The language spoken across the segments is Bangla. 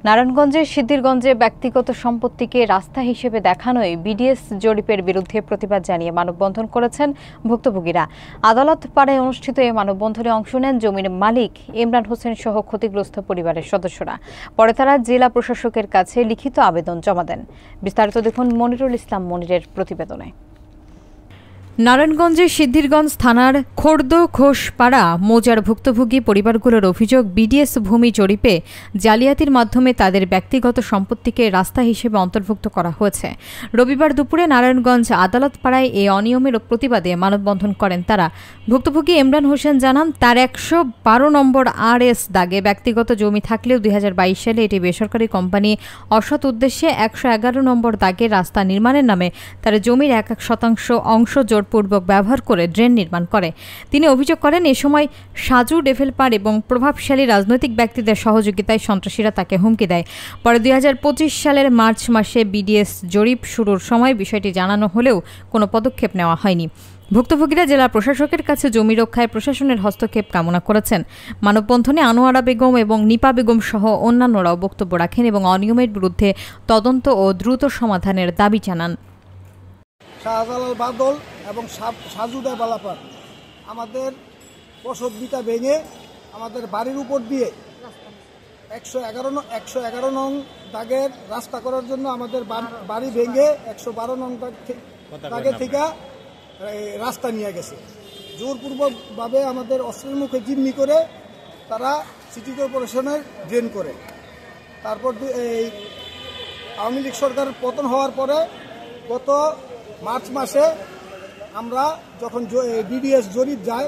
নারায়ণগঞ্জের সিদ্ধিরগঞ্জে ব্যক্তিগত সম্পত্তিকে রাস্তা হিসেবে দেখানোয় বিডিএস জরিপের বিরুদ্ধে প্রতিবাদ জানিয়ে মানববন্ধন করেছেন ভুক্তভোগীরা। আদালত পাড়ায় অনুষ্ঠিত এই মানববন্ধনে অংশ নেন জমির মালিক ইমরান হোসেন সহ ক্ষতিগ্রস্ত পরিবারের সদস্যরা। পরে তারা জেলা প্রশাসকের কাছে লিখিত আবেদন জমা দেন। বিস্তারিত দেখুন মনিরুল ইসলাম মনিরের প্রতিবেদনে। নারায়ণগঞ্জের সিদ্ধিরগঞ্জ থানার খোর্দ ঘোষপাড়া মৌজার ভুক্তভোগী পরিবারগুলোর অভিযোগ, বিডিএস ভূমি জরিপে জালিয়াতির মাধ্যমে তাদের ব্যক্তিগত সম্পত্তিকে রাস্তা হিসেবে অন্তর্ভুক্ত করা হয়েছে। রবিবার দুপুরে নারায়ণগঞ্জ আদালত পাড়ায় এই অনিয়মের প্রতিবাদে মানববন্ধন করেন তারা। ভুক্তভোগী ইমরান হোসেন জানান, তার 112 নম্বর RS দাগে ব্যক্তিগত জমি থাকলেও 2022 সালে এটি বেসরকারি কোম্পানি অসৎ উদ্দেশ্যে 111 নম্বর দাগে রাস্তা নির্মাণের নামে তার জমির 1% অংশ পূর্বক ব্যবহার করে ড্রেন নির্মাণ করে। তিনি অভিযোগ করেন, এ সময় সাজু ডেভেলপার এবং প্রভাবশালী রাজনৈতিক ব্যক্তিদের সহযোগিতায় সন্ত্রাসীরা তাকে হুমকি দেয়। পরে 2025 সালের মার্চ মাসে বিডিএস জরিপ শুরুর সময় বিষয়টি জানানো হলেও কোনো পদক্ষেপ নেওয়া হয়নি। ভুক্তভোগীরা জেলা প্রশাসকের কাছে জমি রক্ষায় প্রশাসনের হস্তক্ষেপ কামনা করেছেন। মানববন্ধনে আনোয়ারা বেগম এবং নিপা বেগম সহ অন্যান্যরাও বক্তব্য রাখেন এবং অনিয়মের বিরুদ্ধে তদন্ত ও দ্রুত সমাধানের দাবি জানান। শাহজালাল বাদল এবং সাজু ডেভেলপার আমাদের বসত ভিটা ভেঙে আমাদের বাড়ির উপর দিয়ে 111 নং দাগের রাস্তা করার জন্য আমাদের বাড়ি ভেঙে 112 নং দাগে থেকে রাস্তা নিয়ে গেছে। জোরপূর্বকভাবে আমাদের অস্ত্রের মুখে জিম্মি করে তারা সিটি কর্পোরেশনের ড্রেন করে। তারপর এই আওয়ামী লীগ সরকার পতন হওয়ার পরে গত মার্চ মাসে আমরা যখন বিডিএস জরিপ যায়,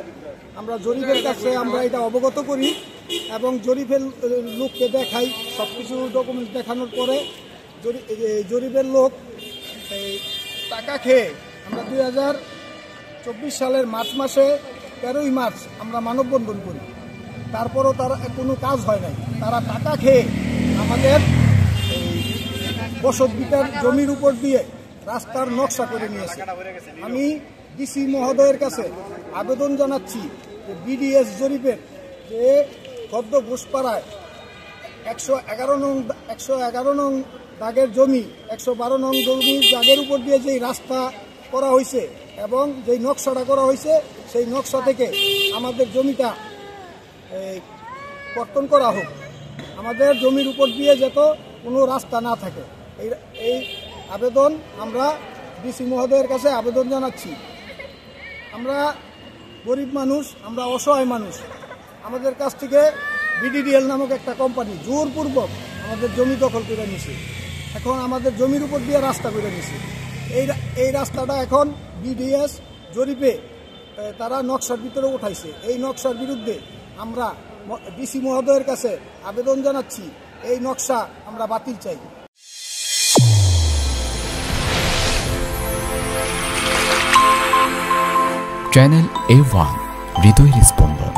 আমরা জরিপের কাছে আমরা এটা অবগত করি এবং জরিপের লোককে দেখাই। সব কিছু ডকুমেন্টস দেখানোর পরে জরিপের লোক টাকা খেয়ে আমরা 2024 সালের মার্চ মাসে 13ই মার্চ আমরা মানববন্ধন করি। তারপরও তারা কোনো কাজ হয় নাই। তারা টাকা খেয়ে আমাদের বসত ভিটার জমির উপর দিয়ে রাস্তার নকশা করে নিয়েছে। আমি ডিসি মহোদয়ের কাছে আবেদন জানাচ্ছি যে বিডিএস জরিপের যে খোর্দ ঘোষপাড়ায় 111 নং দাগের জমি 112 নং জমির দাগের উপর দিয়ে যেই রাস্তা করা হয়েছে এবং যেই নকশাটা করা হয়েছে সেই নকশা থেকে আমাদের জমিটা কর্তন করা হোক। আমাদের জমির উপর দিয়ে যাতে কোনো রাস্তা না থাকে, এই আবেদন আমরা ডিসি মহোদয়ের কাছে আবেদন জানাচ্ছি। আমরা গরিব মানুষ, আমরা অসহায় মানুষ। আমাদের কাছ থেকে BDDL নামক একটা কোম্পানি জোরপূর্বক আমাদের জমি দখল করে নিছে। এখন আমাদের জমির উপর দিয়ে রাস্তা করে নিছে। এই রাস্তাটা এখন বিডিএস জরিপে তারা নকশার ভিতরে উঠাইছে। এই নকশার বিরুদ্ধে আমরা ডিসি মহোদয়ের কাছে আবেদন জানাচ্ছি, এই নকশা আমরা বাতিল চাই। চ্যানেল A1 হৃদয়ের স্পন্দন।